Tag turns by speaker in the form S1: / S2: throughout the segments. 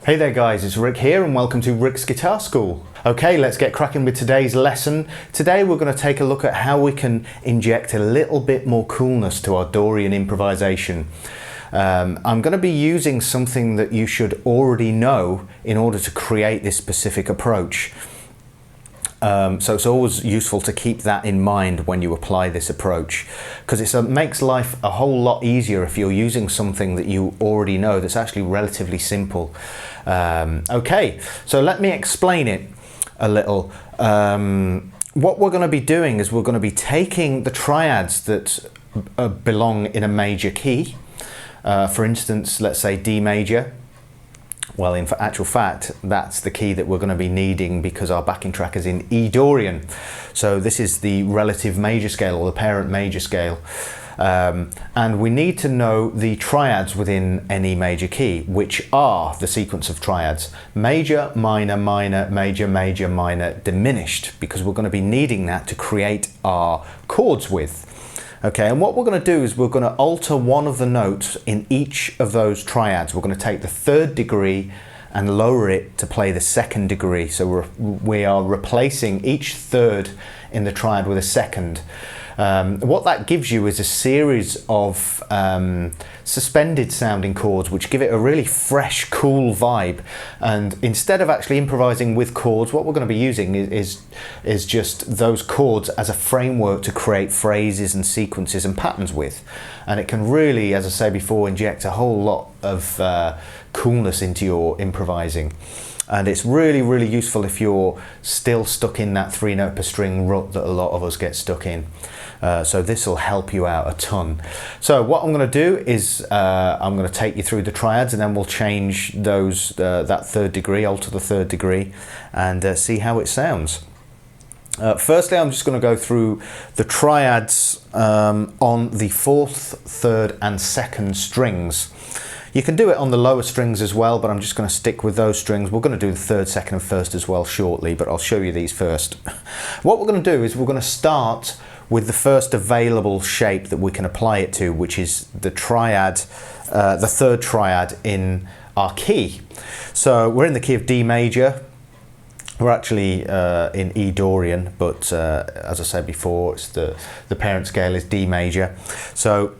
S1: Hey there guys, it's Rick here and welcome to Rick's Guitar School. Okay, let's get cracking with today's lesson. Today we're going to take a look at how we can inject a little bit more coolness to our Dorian improvisation. I'm going to be using something that you should already know in order to create this specific approach. So it's always useful to keep that in mind when you apply this approach, because it makes life a whole lot easier if you're using something that you already know that's actually relatively simple. Okay, so let me explain it a little. What we're going to be doing is we're going to be taking the triads that belong in a major key. For instance, let's say D major. Well, in actual fact, that's the key that we're going to be needing because our backing track is in E Dorian. So this is the relative major scale or the parent major scale. And we need to know the triads within any major key, which are the sequence of triads: major, minor, minor, major, major, minor, diminished, because we're going to be needing that to create our chords with. Okay, and what we're going to do is we're going to alter one of the notes in each of those triads. We're going to take the third degree and lower it to play the second degree. So we are replacing each third in the triad with a second. What that gives you is a series of suspended sounding chords which give it a really fresh, cool vibe. And instead of actually improvising with chords, what we're going to be using is just those chords as a framework to create phrases and sequences and patterns with. And it can really, as I say before, inject a whole lot of coolness into your improvising. And it's really, really useful if you're still stuck in that 3-note per string rut that a lot of us get stuck in. So this will help you out a ton. So what I'm going to do is I'm going to take you through the triads, and then we'll change those that third degree, alter the third degree, and see how it sounds. Firstly, I'm just going to go through the triads on the 4th, 3rd and 2nd strings. You can do it on the lower strings as well, but I'm just going to stick with those strings. We're going to do the 3rd, 2nd and 1st as well shortly, but I'll show you these first. What we're going to do is we're going to start with the first available shape that we can apply it to, which is the triad, the 3rd triad in our key. So we're in the key of D major. We're actually in E Dorian, but as I said before, it's the parent scale is D major. So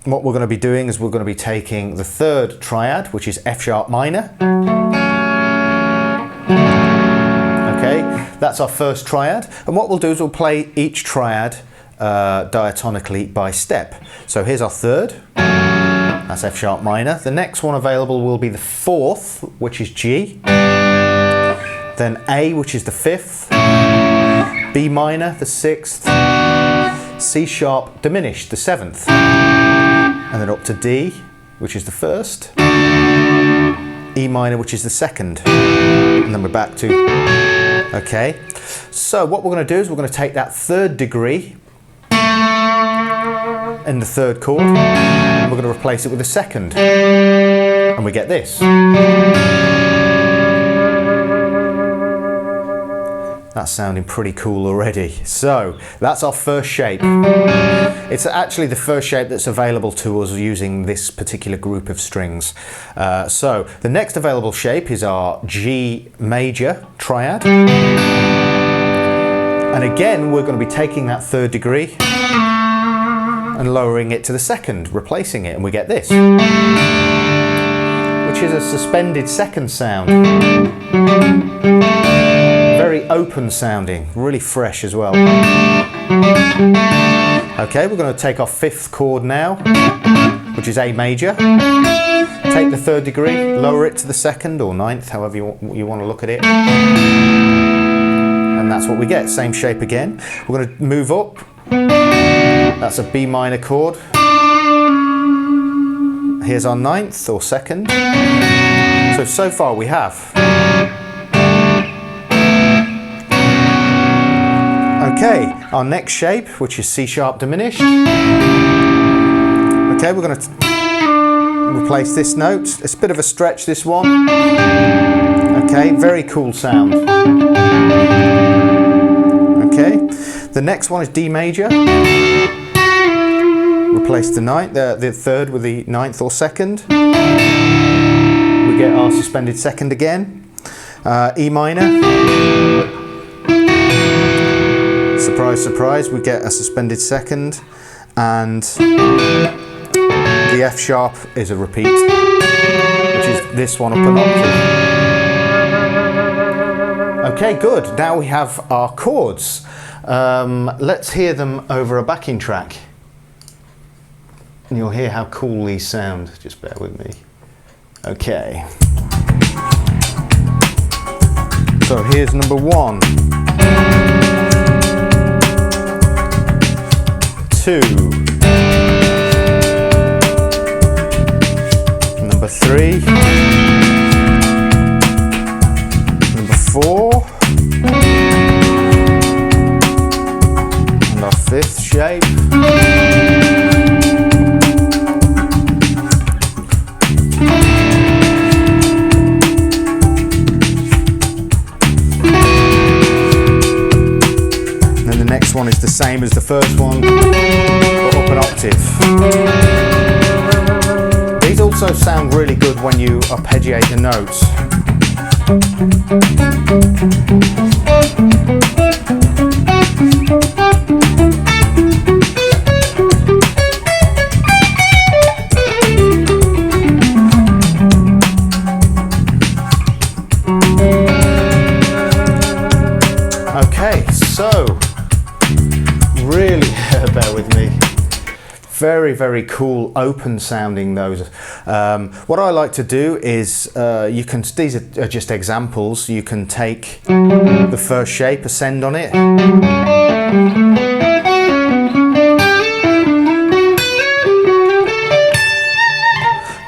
S1: what we're going to be doing is we're going to be taking the 3rd triad, which is F sharp minor. Okay, that's our first triad. And what we'll do is we'll play each triad diatonically by step. So here's our 3rd, that's F sharp minor. The next one available will be the 4th, which is G. Then A, which is the 5th. B minor, the 6th. C sharp diminished, the 7th. And then up to D, which is the 1st. E minor, which is the 2nd. And then we're back to, okay. So what we're going to do is we're going to take that 3rd degree in the 3rd chord, and we're going to replace it with a 2nd. And we get this. That's sounding pretty cool already. So that's our first shape. It's actually the first shape that's available to us using this particular group of strings. So the next available shape is our G major triad. And again, we're going to be taking that 3rd degree and lowering it to the 2nd, replacing it, and we get this, which is a suspended 2nd sound. Very open sounding, really fresh as well. Okay, we're going to take our 5th chord now, which is A major. Take the 3rd degree, lower it to the 2nd or 9th, however you want to look at it. And that's what we get, same shape again. We're going to move up. That's a B minor chord. Here's our 9th or 2nd. So far we have. Okay, our next shape, which is C sharp diminished. Okay, we're going to replace this note. It's a bit of a stretch, this one. Okay, very cool sound. Okay, the next one is D major. Replace the 3rd with the 9th or 2nd. We get our suspended second again. E minor. Surprise, surprise, we get a suspended second, and the F sharp is a repeat, which is this one up an octave. Okay, good. Now we have our chords. Let's hear them over a backing track. And you'll hear how cool these sound. Just bear with me. Okay. So here's number 1, 2, number 3, number 4, and our 5th shape. Next one is the same as the first one, but up an octave. These also sound really good when you arpeggiate the notes. Okay, so really, bear with me. Very, very cool, open sounding those. What I like to do is, these are just examples. You can take the first shape, ascend on it.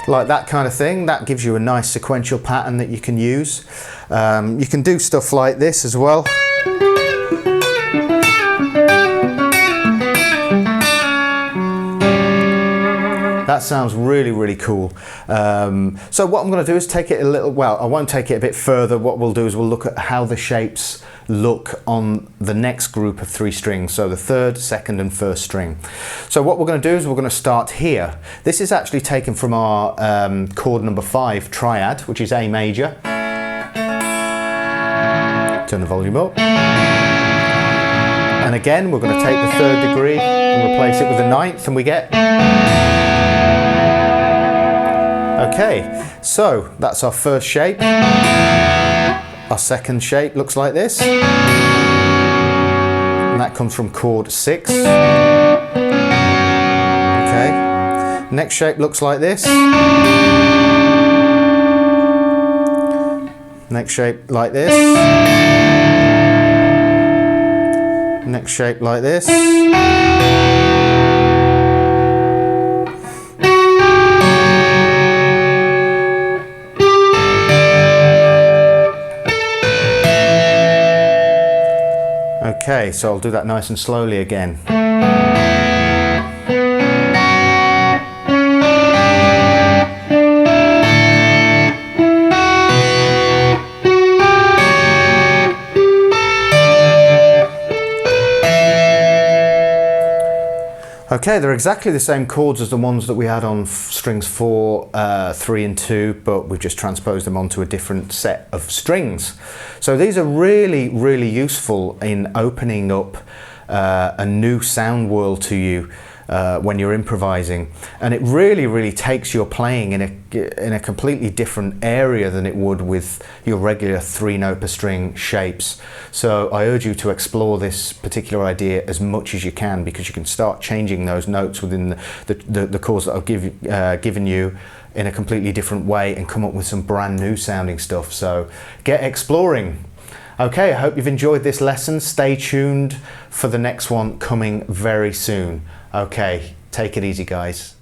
S1: Like that kind of thing. That gives you a nice sequential pattern that you can use. You can do stuff like this as well. That sounds really, really cool. So what I'm going to do is take it a little, well, I won't take it a bit further. What we'll do is we'll look at how the shapes look on the next group of 3 strings. So the 3rd, 2nd and 1st string. So what we're going to do is we're going to start here. This is actually taken from our chord number 5, triad, which is A major. Turn the volume up. And again, we're going to take the 3rd degree and replace it with the 9th, and we get... Okay, so that's our first shape. Our second shape looks like this. And that comes from chord 6. Okay, next shape looks like this. Next shape like this. Next shape like this. Okay, so I'll do that nice and slowly again. Okay, they're exactly the same chords as the ones that we had on strings 4, 3 and 2, but we've just transposed them onto a different set of strings. So these are really, really useful in opening up a new sound world to you when you're improvising, and it really, really takes your playing in a completely different area than it would with your regular 3-note per string shapes. So I urge you to explore this particular idea as much as you can, because you can start changing those notes within the chords that I've given you in a completely different way and come up with some brand new sounding stuff. So get exploring. Okay, I hope you've enjoyed this lesson. Stay tuned for the next one coming very soon. Okay, take it easy, guys.